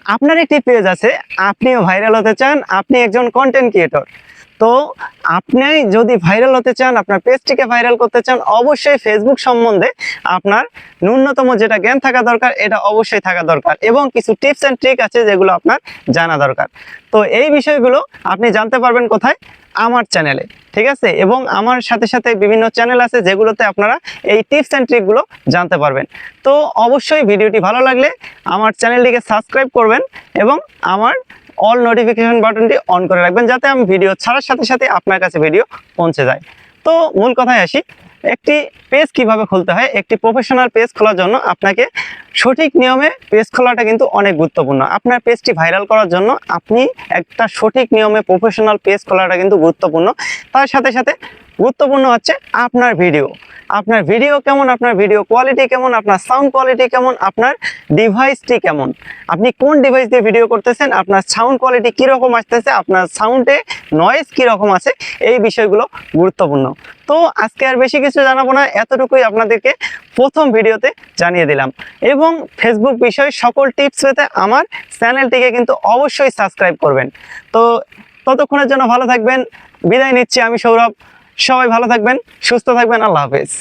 আপনার একটি পেজ আছে, আপনিও ভাইরাল হতে চান, আপনি একজন কন্টেন্ট ক্রিয়েটর। তো আপনি যদি ভাইরাল হতে চান, আপনার পেজটিকে ভাইরাল করতে চান, অবশ্যই ফেসবুক সম্বন্ধে আপনার ন্যূনতম যেটা জ্ঞান থাকা দরকার এটা অবশ্যই থাকা দরকার, এবং কিছু টিপস অ্যান্ড ট্রিক আছে যেগুলো আপনার জানা দরকার। তো এই বিষয়গুলো আপনি জানতে পারবেন কোথায়? আমার চ্যানেলে, ঠিক আছে? এবং আমার সাথে সাথে বিভিন্ন চ্যানেল আছে যেগুলোতে আপনারা এই টিপস অ্যান্ড ট্রিকগুলো জানতে পারবেন। তো অবশ্যই ভিডিওটি ভালো লাগলে আমার চ্যানেলটিকে সাবস্ক্রাইব করবেন এবং আমার অল নোটিফিকেশন বাটনটি অন করে রাখবেন, যাতে আমি ভিডিও ছাড়ার সাথে সাথে আপনার কাছে ভিডিও পৌঁছে যায়। তো মূল কথায় আসি, একটি পেজ কিভাবে খুলতে হয়। একটি প্রফেশনাল পেজ খোলার জন্য আপনাকে সঠিক নিয়মে পেজ খোলাটা কিন্তু অনেক গুরুত্বপূর্ণ। আপনার পেজটি ভাইরাল করার জন্য আপনি একটা সঠিক নিয়মে প্রফেশনাল পেজ খোলাটা কিন্তু গুরুত্বপূর্ণ। তার সাথে সাথে গুরুত্বপূর্ণ হচ্ছে আপনার ভিডিও। আপনার ভিডিও কেমন, আপনার ভিডিও কোয়ালিটি কেমন, আপনার সাউন্ড কোয়ালিটি কেমন, আপনার ডিভাইসটি কেমন, আপনি কোন ডিভাইস দিয়ে ভিডিও করতেছেন, আপনার সাউন্ড কোয়ালিটি কীরকম আসতেছে, আপনার সাউন্ডে নয়েজ কীরকম আছে, এই বিষয়গুলো গুরুত্বপূর্ণ। তো আজকে আর বেশি কিছু জানাবো না, এতটুকুই আপনাদেরকে প্রথম ভিডিওতে জানিয়ে দিলাম। এবং ফেসবুক বিষয়ে সকল টিপস পেতে আমার চ্যানেলটিকে কিন্তু অবশ্যই সাবস্ক্রাইব করবেন। তো ততক্ষণের জন্য ভালো থাকবেন, বিদায় নিচ্ছি আমি সৌরভ। সবাই ভালো থাকবেন, সুস্থ থাকবেন, আল্লাহ হাফেজ।